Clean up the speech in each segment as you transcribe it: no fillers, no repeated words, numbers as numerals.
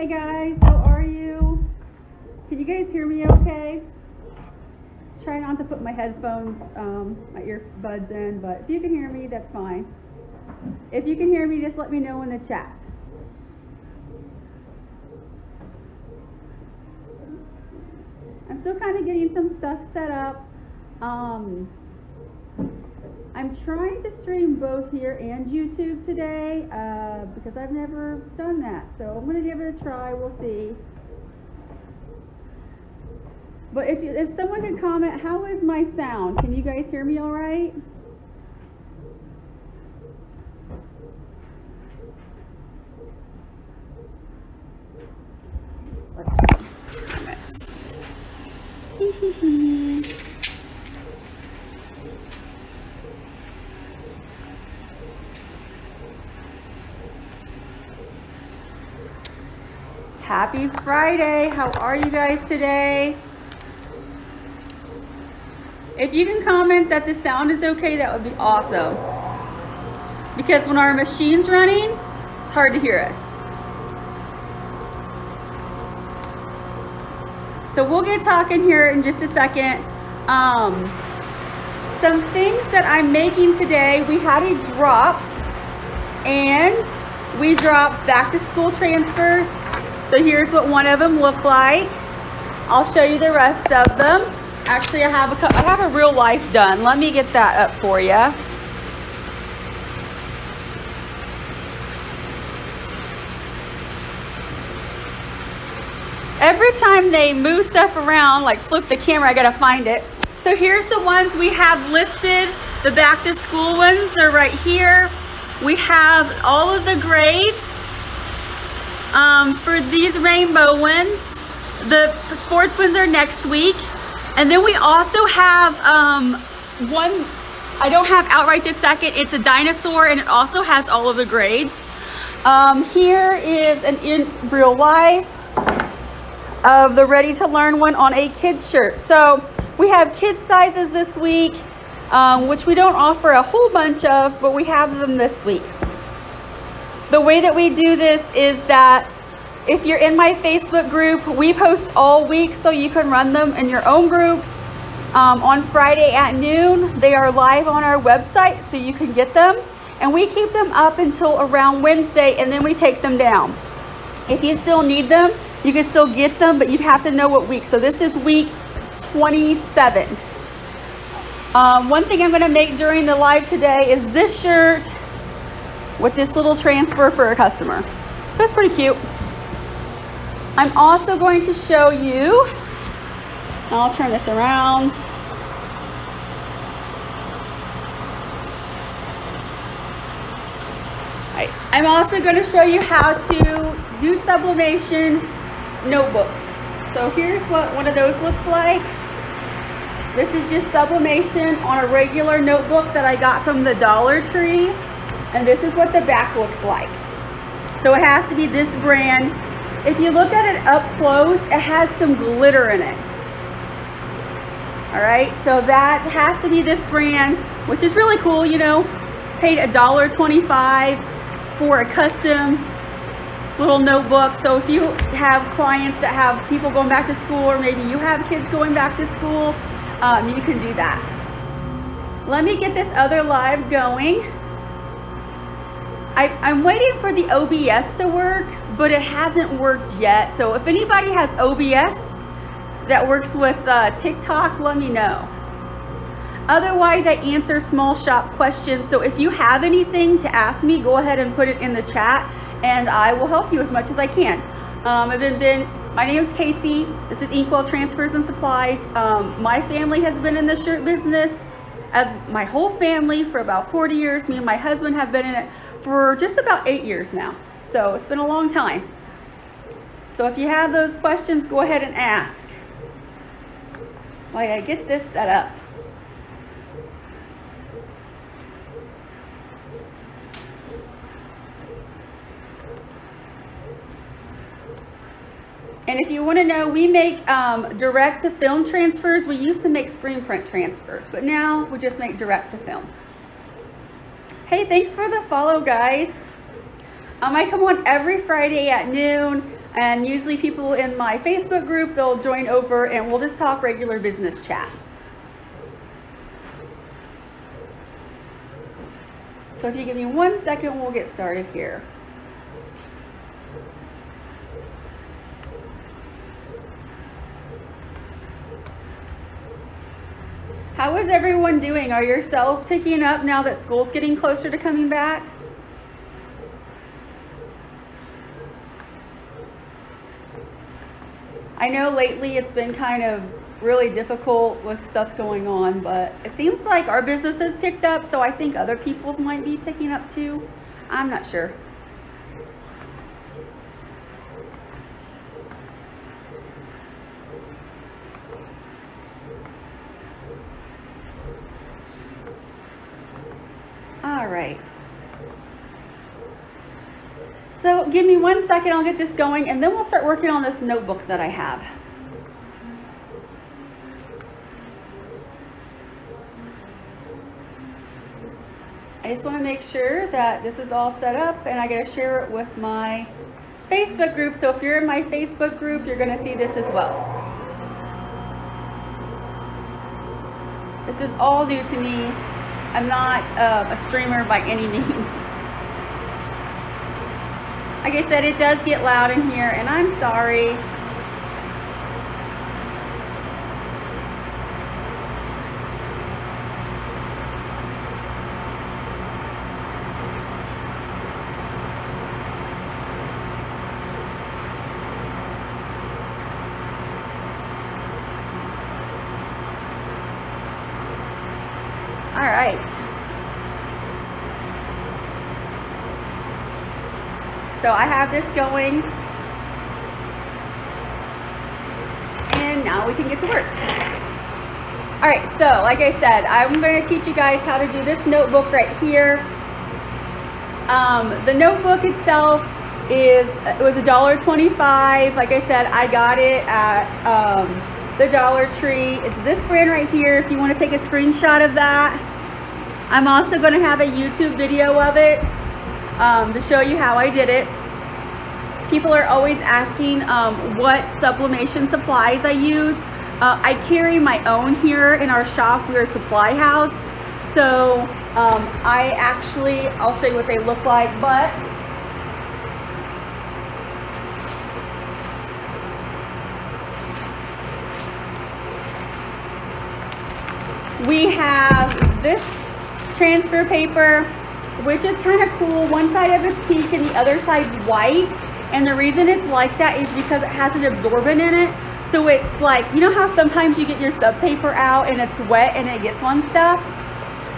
Hey guys, how are you? Can you guys hear me okay? Try not to put my headphones, my earbuds in, but if you can hear me, that's fine. If you can hear me, just let me know in the chat. I'm still kind of getting some stuff set up. I'm trying to stream both here and YouTube today because I've never done that. So I'm going to give it a try. We'll see. But if someone can comment, how is my sound? Can you guys hear me all right? Comments. Happy Friday. How are you guys today? If you can comment that the sound is okay, that would be awesome. Because when our machine's running, it's hard to hear us. So we'll get talking here in just a second. Some things that I'm making today, we had a drop and we dropped back to school transfers. So here's what one of them looked like. I'll show you the rest of them. Actually, I have a real life done. Let me get that up for you. Every time they move stuff around, like flip the camera, I gotta find it. So here's the ones we have listed. The back to school ones are right here. We have all of the grades for these rainbow ones. The sports ones are next week. And then we also have one I don't have out right this second. It's a dinosaur and it also has all of the grades. Here is an in real life of the ready to learn one on a kid's shirt. So we have kids sizes this week, which we don't offer a whole bunch of, but we have them this week. The way that we do this is that if you're in my Facebook group, we post all week so you can run them in your own groups. On Friday at noon, they are live on our website so you can get them. And we keep them up until around Wednesday and then we take them down. If you still need them, you can still get them, but you'd have to know what week. So this is week 27. One thing I'm gonna make during the live today is this shirt with this little transfer for a customer. So that's pretty cute. I'm also going to show you, I'll turn this around. Right. I'm also going to show you how to do sublimation notebooks. So here's what one of those looks like. This is just sublimation on a regular notebook that I got from the Dollar Tree. And this is what the back looks like. So it has to be this brand. If you look at it up close, it has some glitter in it. All right, so that has to be this brand, which is really cool, you know. Paid $1.25 for a custom little notebook. So if you have clients that have people going back to school, or maybe you have kids going back to school, you can do that. Let me get this other live going. I'm waiting for the OBS to work, but it hasn't worked yet. So if anybody has OBS that works with TikTok, let me know. Otherwise, I answer small shop questions. So if you have anything to ask me, go ahead and put it in the chat and I will help you as much as I can. My name is Casey. This is Inkwell Transfers and Supplies. My family has been in the shirt business, as my whole family, for about 40 years. Me and my husband have been in it for just about 8 years now. So it's been a long time. So if you have those questions, go ahead and ask while I get this set up. And if you want to know, we make direct to film transfers. We used to make screen print transfers, but now we just make direct to film. Hey, thanks for the follow, guys. I come on every Friday at noon. And usually people in my Facebook group, they'll join over and we'll just talk regular business chat. So if you give me 1 second, we'll get started here. How is everyone doing? Are your sales picking up now that school's getting closer to coming back? I know lately it's been kind of really difficult with stuff going on, but it seems like our business has picked up, so I think other people's might be picking up too. I'm not sure. All right. So give me 1 second, I'll get this going, and then we'll start working on this notebook that I have. I just want to make sure that this is all set up, and I got to share it with my Facebook group. So if you're in my Facebook group, you're going to see this as well. This is all new to me. I'm not a streamer by any means. Like I said, it does get loud in here, and I'm sorry. All right. So I have this going, and now we can get to work. All right, so like I said, I'm going to teach you guys how to do this notebook right here. The notebook itself it was $1.25. Like I said, I got it at the Dollar Tree. It's this brand right here if you want to take a screenshot of that. I'm also going to have a YouTube video of it to show you how I did it. People are always asking what sublimation supplies I use. I carry my own here in our shop. We're a supply house. So I'll show you what they look like, but we have this transfer paper, which is kind of cool. One side of it's pink and the other side's white. And the reason it's like that is because it has an absorbent in it. So it's like, you know how sometimes you get your sub paper out and it's wet and it gets on stuff?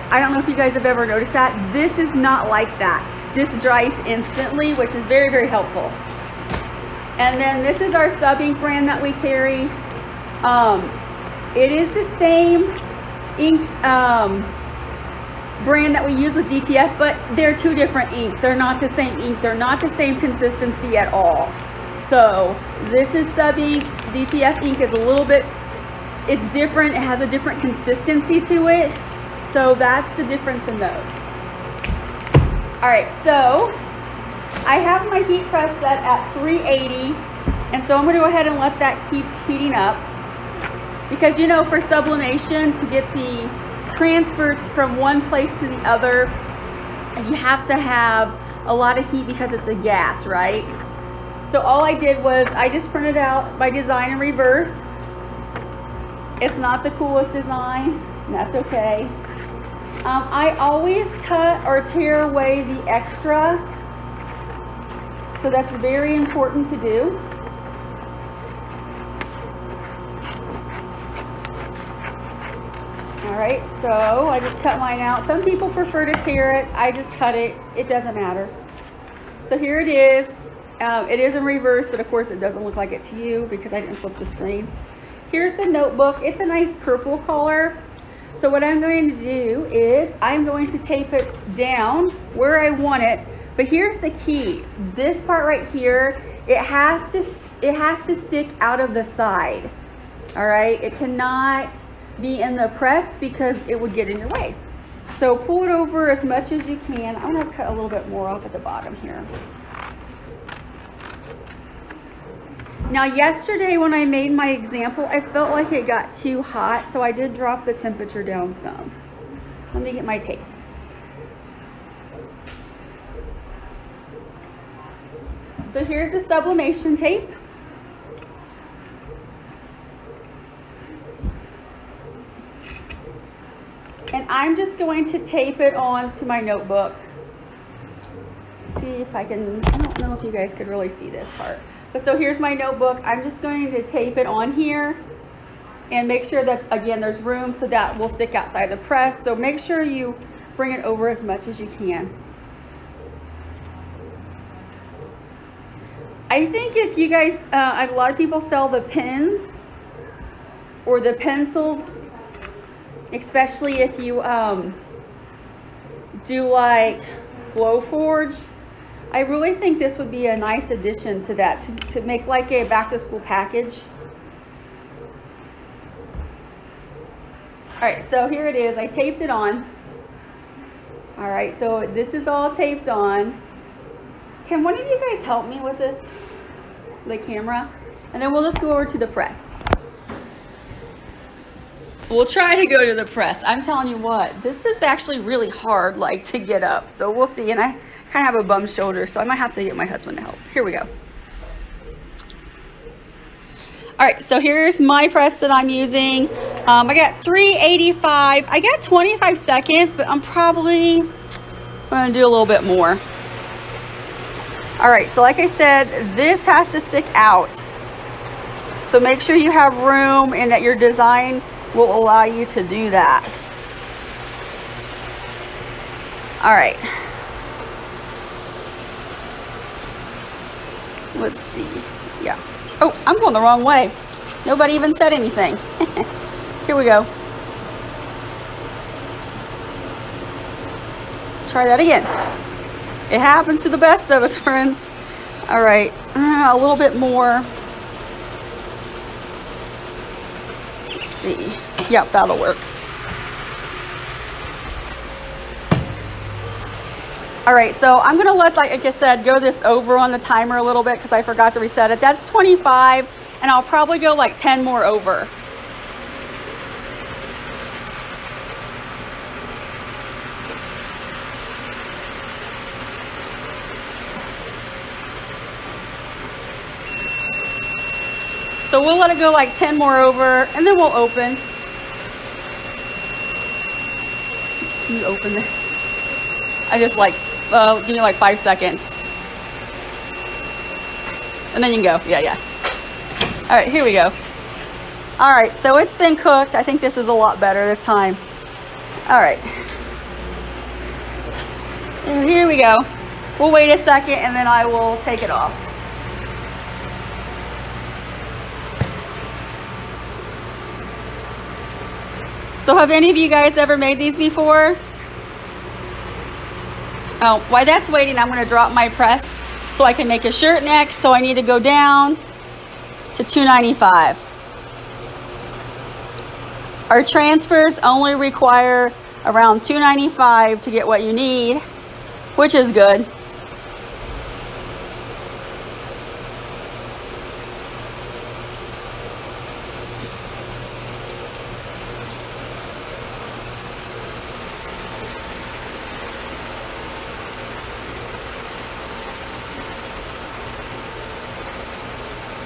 I don't know if you guys have ever noticed that. This is not like that. This dries instantly, which is very, very helpful. And then this is our sub ink brand that we carry. It is the same ink brand that we use with DTF, but they're two different inks. They're not the same ink. They're not the same consistency at all. So this is sub ink. DTF ink is a little bit, it's different. It has a different consistency to it. So that's the difference in those. All right, so I have my heat press set at 380, and so I'm going to go ahead and let that keep heating up, because you know, for sublimation, to get the transfers from one place to the other, you have to have a lot of heat because it's a gas, right? So all I did was I just printed out my design in reverse. It's not the coolest design, and that's okay. I always cut or tear away the extra, so that's very important to do. All right, so I just cut mine out. Some people prefer to tear it. I just cut it. It doesn't matter. So here it is. It is in reverse, but of course it doesn't look like it to you because I didn't flip the screen. Here's the notebook. It's a nice purple color. So what I'm going to do is I'm going to tape it down where I want it. But here's the key. This part right here, it has to stick out of the side. All right, it cannot be in the press because it would get in your way. So pull it over as much as you can. I'm going to cut a little bit more off at the bottom here. Now yesterday when I made my example, I felt like it got too hot, so I did drop the temperature down some. Let me get my tape. So here's the sublimation tape. And I'm just going to tape it on to my notebook. See if I can, I don't know if you guys could really see this part. But so here's my notebook. I'm just going to tape it on here and make sure that, again, there's room so that will stick outside the press. So make sure you bring it over as much as you can. I think if you guys, a lot of people sell the pens or the pencils, especially if you do like Glowforge. I really think this would be a nice addition to that, to make like a back to school package. All right, so here it is. I taped it on. All right, so this is all taped on. Can one of you guys help me with this, the camera? And then we'll just go over to the press. We'll try to go to the press. I'm telling you what, this is actually really hard, like, to get up. So we'll see. And I kind of have a bum shoulder, so I might have to get my husband to help. Here we go. All right, so here's my press that I'm using. I got 385. I got 25 seconds, but I'm probably going to do a little bit more. All right, so like I said, this has to stick out. So make sure you have room and that your design will allow you to do that. All right. Let's see. Yeah. Oh, I'm going the wrong way. Nobody even said anything. Here we go. Try that again. It happens to the best of us, friends. All right. A little bit more. See. Yep, that'll work. All right, so I'm gonna let, like I said, go this over on the timer a little bit because I forgot to reset it. That's 25, and I'll probably go like 10 more over. So we'll let it go like 10 more over, and then we'll open. Can you open this? I just like, give me like 5 seconds. And then you can go, yeah. All right, here we go. All right, so it's been cooked. I think this is a lot better this time. All right. And here we go. We'll wait a second and then I will take it off. So have any of you guys ever made these before? Oh, while that's waiting, I'm going to drop my press so I can make a shirt next. So I need to go down to $2.95. Our transfers only require around $2.95 to get what you need, which is good.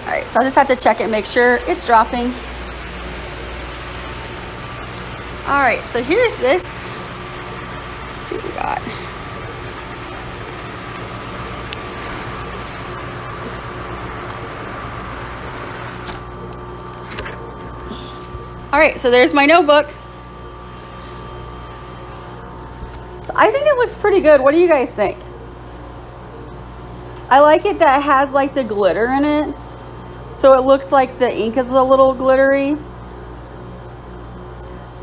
All right, so I just have to check it, make sure it's dropping. All right, so here's this. Let's see what we got. All right, so there's my notebook. So I think it looks pretty good. What do you guys think? I like it that it has like the glitter in it. So it looks like the ink is a little glittery.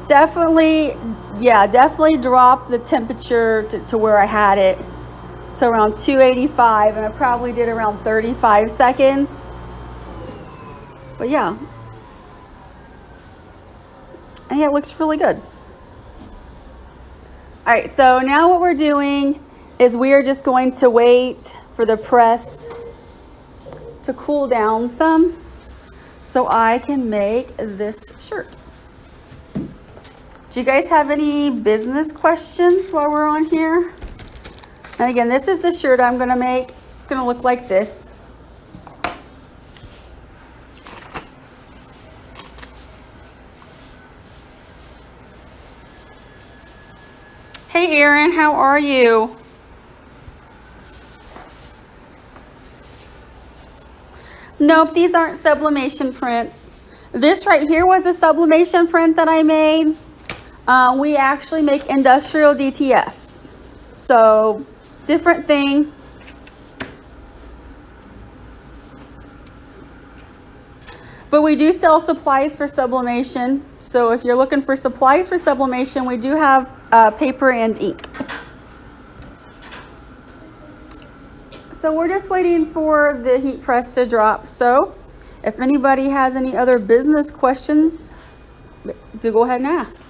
Definitely, yeah, definitely drop the temperature to where I had it. So around 285, and I probably did around 35 seconds. But yeah, and yeah, it looks really good. All right, so now what we're doing is we are just going to wait for the press to cool down some so I can make this shirt. Do you guys have any business questions while we're on here? And again, this is the shirt I'm gonna make. It's gonna look like this. Hey Erin, how are you? Nope, these aren't sublimation prints. This right here was a sublimation print that I made. We actually make industrial DTF. So, different thing. But we do sell supplies for sublimation. So if you're looking for supplies for sublimation, we do have paper and ink. So we're just waiting for the heat press to drop. So if anybody has any other business questions, do go ahead and ask.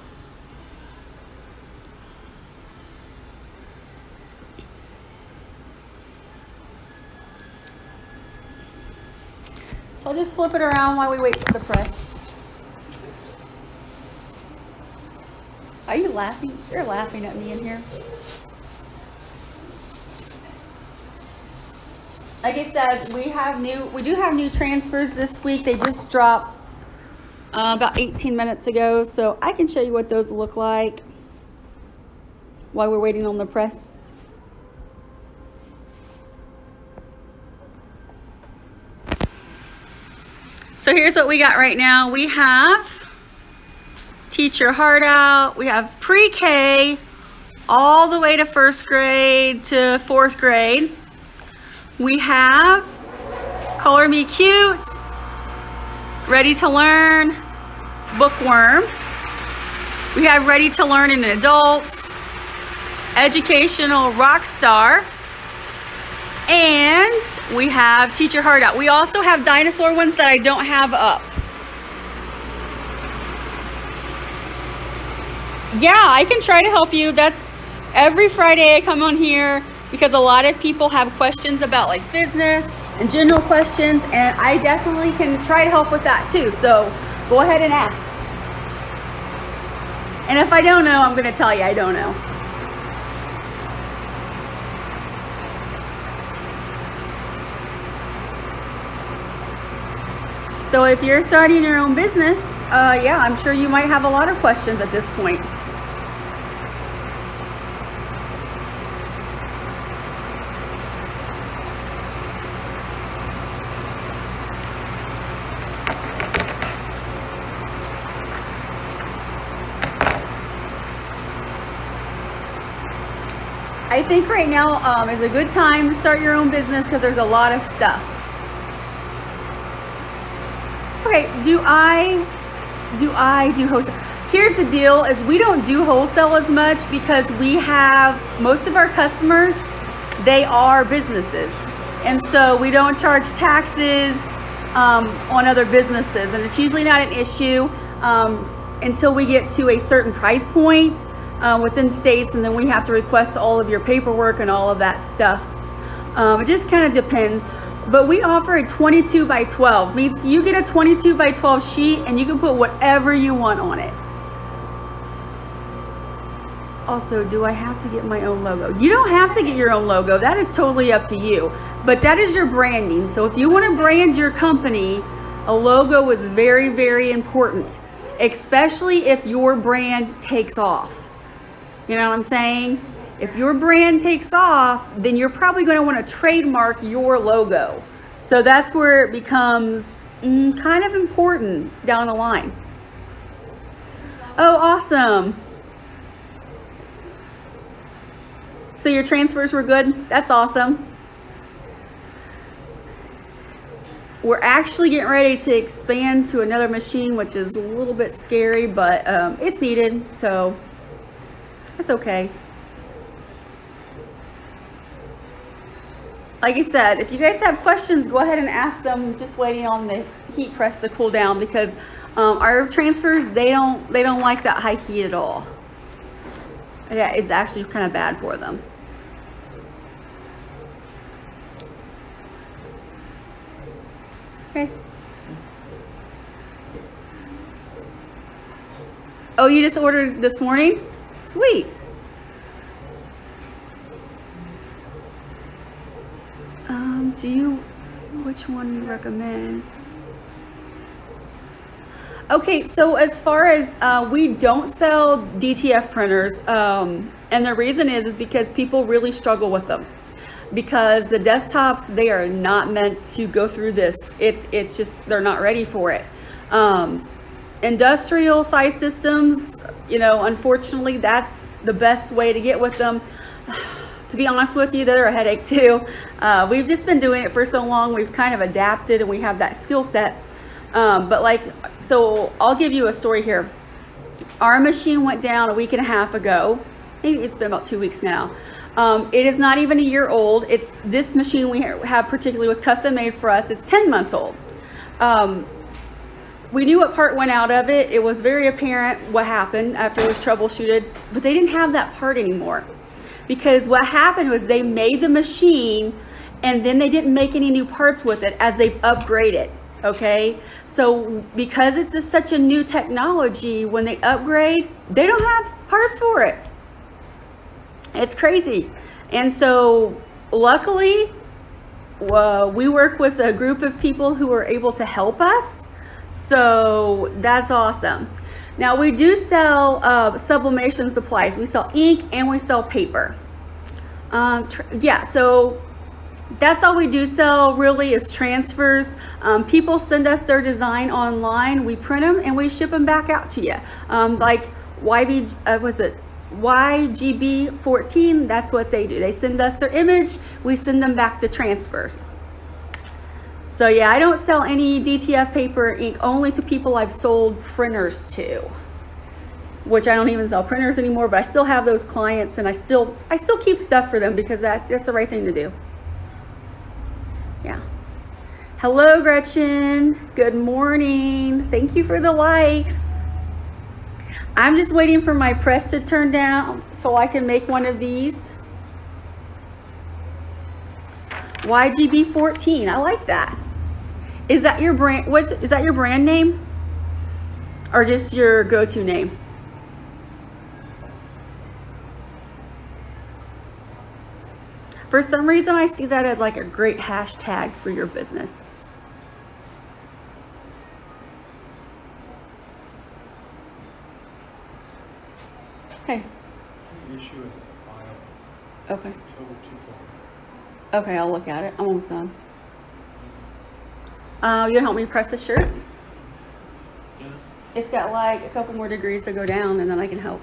So I'll just flip it around while we wait for the press. Are you laughing? You're laughing at me in here. Like I said, we do have new transfers this week. They just dropped about 18 minutes ago, so I can show you what those look like while we're waiting on the press. So here's what we got right now. We have Teach Your Heart Out. We have pre-K all the way to first grade to fourth grade. We have Color Me Cute, Ready to Learn, Bookworm. We have Ready to Learn in Adults, Educational Rockstar, and we have Teach Your Heart Out. We also have dinosaur ones that I don't have up. Yeah, I can try to help you. That's every Friday I come on here because a lot of people have questions about like business and general questions, and I definitely can try to help with that too. So go ahead and ask. And if I don't know, I'm going to tell you I don't know. So if you're starting your own business, yeah, I'm sure you might have a lot of questions at this point. I think right now is a good time to start your own business because there's a lot of stuff. Okay, do I do wholesale? Here's the deal, is we don't do wholesale as much because we have, most of our customers, they are businesses. And so we don't charge taxes on other businesses. And it's usually not an issue until we get to a certain price point within states, and then we have to request all of your paperwork and all of that stuff. It just kind of depends. But we offer a 22 by 12, means you get a 22 by 12 sheet and you can put whatever you want on it. Also, do I have to get my own logo? You don't have to get your own logo. That is totally up to you. But that is your branding. So if you want to brand your company, a logo is very, very important, especially if your brand takes off. You know what I'm saying? If your brand takes off, then you're probably going to want to trademark your logo. So that's where it becomes kind of important down the line. Oh, awesome. So your transfers were good? That's awesome. We're actually getting ready to expand to another machine, which is a little bit scary, but it's needed, so it's okay. Like I said, if you guys have questions, go ahead and ask them. Just waiting on the heat press to cool down because our transfers, they don't like that high heat at all. Yeah, it's actually kind of bad for them. Okay. Oh, you just ordered this morning? Sweet. Which one do you recommend? Okay, so as far as we don't sell DTF printers, and the reason is because people really struggle with them, because the desktops, they are not meant to go through this. It's just, they're not ready for it. Industrial size systems, you know, unfortunately, that's the best way to get with them. To be honest with you, they're a headache too. We've just been doing it for so long, we've kind of adapted and we have that skill set. But like, so I'll give you a story here. Our machine went down a week and a half ago. Maybe it's been about 2 weeks now. It is not even a year old. It's this machine we have particularly was custom made for us. It's 10 months old. We knew what part went out of it. It was very apparent what happened after it was troubleshooted, but they didn't have that part anymore. Because what happened was they made the machine and then they didn't make any new parts with it as they've upgraded. Okay, so because it's such a new technology, when they upgrade, they don't have parts for it. It's crazy. And so luckily, we work with a group of people who are able to help us. So that's awesome. Now we do sell sublimation supplies. We sell ink and we sell paper. Yeah, so that's all we do sell really is transfers. People send us their design online. We print them and we ship them back out to you. Like YGB 14, that's what they do. They send us their image, we send them back the transfers. So yeah, I don't sell any DTF paper ink, only to people I've sold printers to, which I don't even sell printers anymore, but I still have those clients and I still keep stuff for them because that's the right thing to do. Yeah. Hello, Gretchen. Good morning. Thank you for the likes. I'm just waiting for my press to turn down so I can make one of these. YGB 14. I like that. Is that your brand? Is that your brand name? Or just your go-to name? For some reason, I see that as like a great hashtag for your business. Okay. Issue a file. Okay. Okay, I'll look at it. I'm almost done. You gonna help me press the shirt? Yeah. It's got like a couple more degrees to go down and then I can help.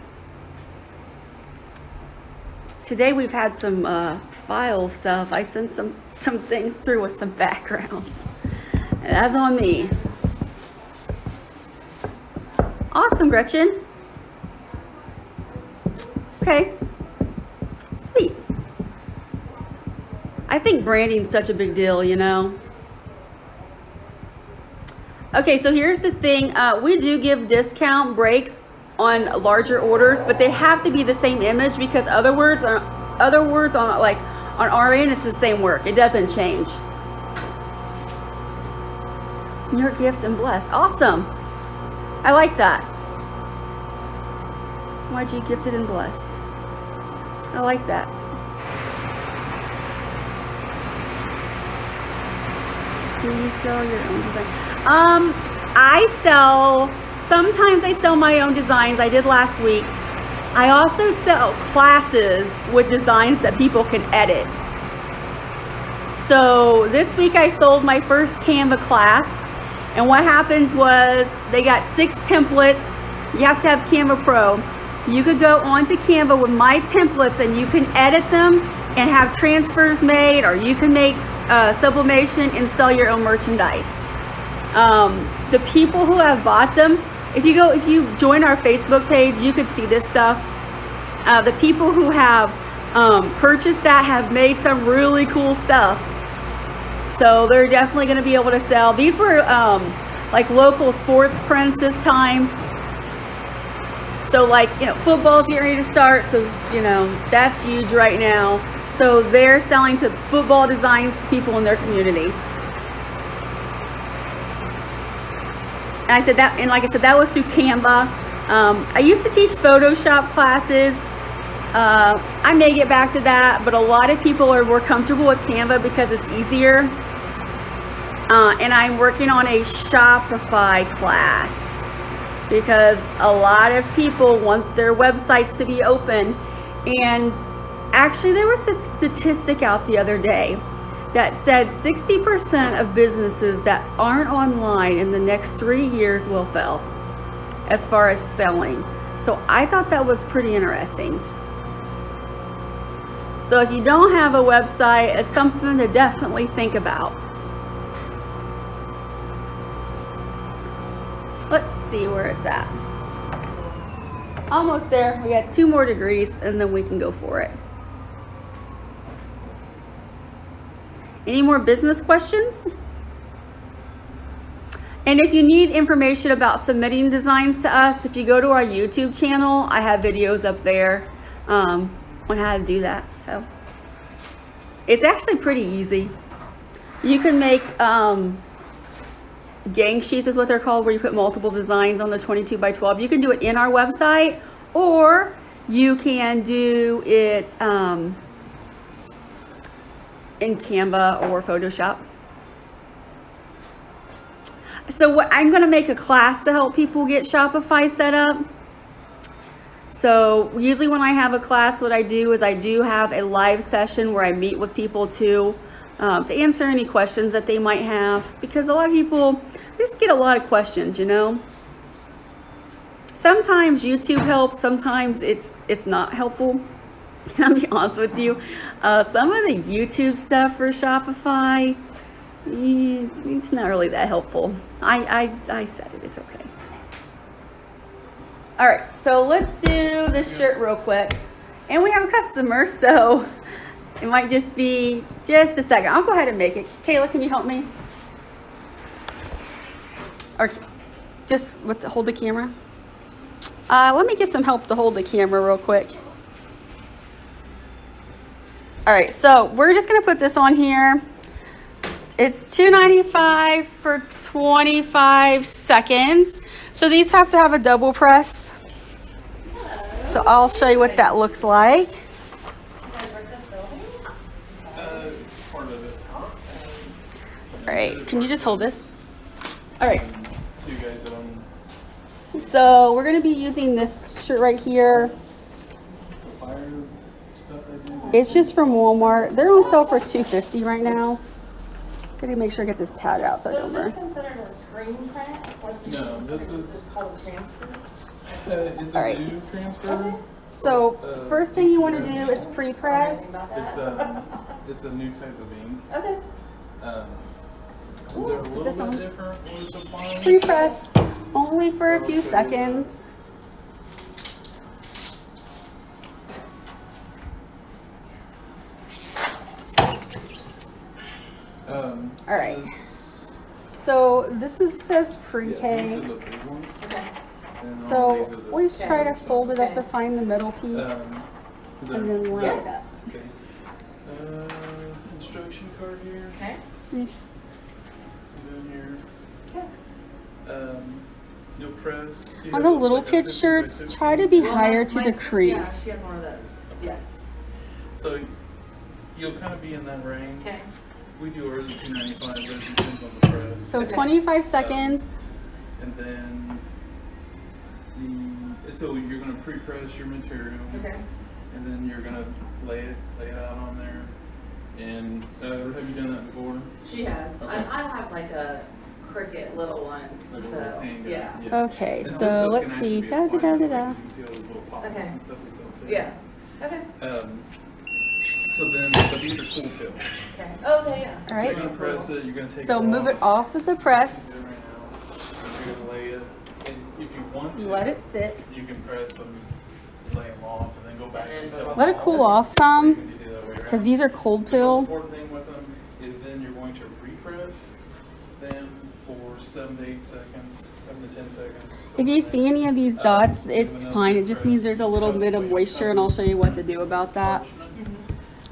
Today we've had some file stuff. I sent some things through with some backgrounds. And that's on me. Awesome, Gretchen. Okay. Sweet. I think branding's such a big deal, you know. Okay, so here's the thing. We do give discount breaks on larger orders, but they have to be the same image because other words on like on our end, it's the same work. It doesn't change. Your gift and blessed. Awesome. I like that. YG gifted and blessed. I like that. Do you sell your own design? Sometimes I sell my own designs. I did last week. I also sell classes with designs that people can edit. So this week I sold my first Canva class, and what happens was they got 6 templates. You have to have Canva Pro. You could go onto Canva with my templates and you can edit them and have transfers made, or you can make sublimation and sell your own merchandise. The people who have bought them, if you join our Facebook page, you could see this stuff. The people who have purchased that have made some really cool stuff. So they're definitely going to be able to sell. These were like local sports prints this time. So like, you know, football's getting ready to start. So, you know, that's huge right now. So they're selling to football designs to people in their community. And I said that, and like I said, that was through Canva. I used to teach Photoshop classes. I may get back to that, but a lot of people are more comfortable with Canva because it's easier. And I'm working on a Shopify class because a lot of people want their websites to be open. And actually there was a statistic out the other day that said 60% of businesses that aren't online in the next 3 years will fail as far as selling. So I thought that was pretty interesting. So if you don't have a website, it's something to definitely think about. Let's see where it's at. Almost there. We got 2 more degrees and then we can go for it. Any more business questions? And if you need information about submitting designs to us, if you go to our YouTube channel, I have videos up there on how to do that. So it's actually pretty easy. You can make gang sheets is what they're called, where you put multiple designs on the 22 by 12. You can do it in our website, or you can do it in Canva or Photoshop. So I'm going to make a class to help people get Shopify set up. So usually when I have a class, what I do is I do have a live session where I meet with people too, to answer any questions that they might have, because a lot of people just get a lot of questions, you know. Sometimes YouTube helps, sometimes it's not helpful. I'll be honest with you. Some of the YouTube stuff for Shopify, it's not really that helpful. I said it, it's okay. All right, so let's do this shirt real quick. And we have a customer, so it might just be just a second. I'll go ahead and make it. Kayla, can you help me? Or just hold the camera. Let me get some help to hold the camera real quick. All right, so we're just gonna put this on here. It's $2.95 for 25 seconds. So these have to have a double press. So I'll show you what that looks like. All right, can you just hold this? All right. So we're gonna be using this shirt right here. It's just from Walmart. They're on sale for $2.50 right now. Gotta make sure I get this tag out so I don't burn. Is this considered a screen print? No, this is called a transfer. It's All a right. new transfer. So first thing you want to do is pre-press. It's a new type of ink. Okay. They're a little this bit on. different with the fine. Pre-press only for a few seconds. All right. So this says pre-K. Okay. So always try to fold it up to find the middle piece and then line it up. Okay. Instruction card here. Okay. Is in here. Okay. You'll press. On the little kids shirts, try to be higher to the Yeah, crease. she has one of those. Yes. So you'll kind of be in that range. Okay. We do ours at $2.95, but it depends on the press. So 25 seconds. And then so you're gonna pre-press your material. Okay. And then you're gonna lay it out on there. And have you done that before? She has. Okay. I have like a Cricut little one. Like a So little handgun? yeah. Okay, And this so stuff let's can see. actually be Da, da, applied da, da, to, da. like, you can see all those little pockets Okay. and stuff we sell too. Yeah. Okay. So then, but these are cool pills. Okay. Okay. Yeah. All So right. you're gonna press it. You're gonna take So it move it off. off of the press. Do it right now. You're gonna lay it, and if you want to, Let it sit. you can press them, lay them off, and then go back and fill them Let it all. cool off You some, can do that way because around. these are cold The most pill. important thing with them is then you're going to repress them for 7 to 8 seconds, 7 to 10 seconds. If you see any of these dots, and it's then fine. It just means there's a little bit of moisture, and I'll show you what to do about that.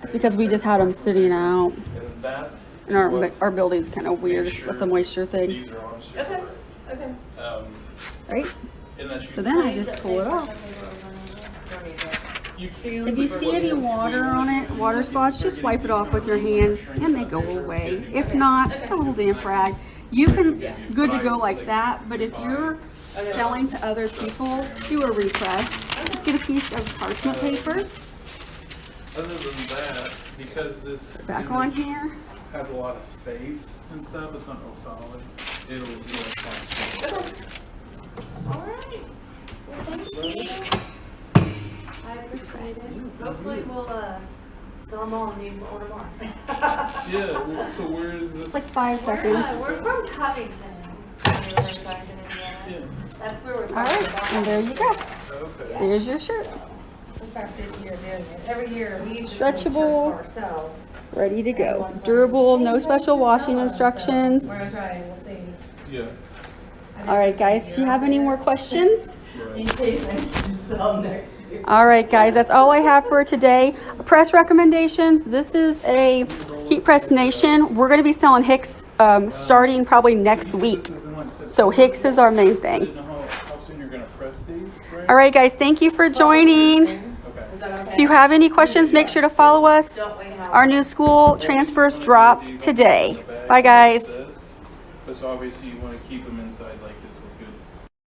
It's because we just had them sitting out, And that and our building's kind of weird with the moisture thing. these are honestly Okay. correct. Okay. right? And that's So your, then I just pull it off. you can. If you see any water on it, water spots, just wipe it off with your hand and they go away. If not, a little damp rag. You can, good to go like that, but if you're selling to other people, do a repress. Just get a piece of parchment paper, Other than that, because this back on here. has a lot of space and stuff, it's not real solid. It'll fine. Alright. Well, thank you. I appreciate it. Hopefully we'll, sell them all and you can order more. Yeah, well, so where is this? It's like 5 seconds. We're from Covington. Yeah. That's where we're from. All right, and there you go. Okay. There's your shirt. It's our 5th year doing it. Every year we use Stretchable. for ourselves. Ready to go. Durable, no special washing instructions. We're gonna try and we'll see. Yeah. All right, guys, do you have any more questions? In case I can sell next year. All right, guys, that's all I have for today. Press recommendations. This is a Heat Press Nation. We're going to be selling Hicks starting probably next week. So Hicks is our main I didn't thing. know how soon you're gonna press these, right? All right, guys, thank you for joining. Okay. Is that okay? If you have any questions, make sure to follow us. Our new school transfers dropped today. Bye, guys. But so obviously you want to keep them inside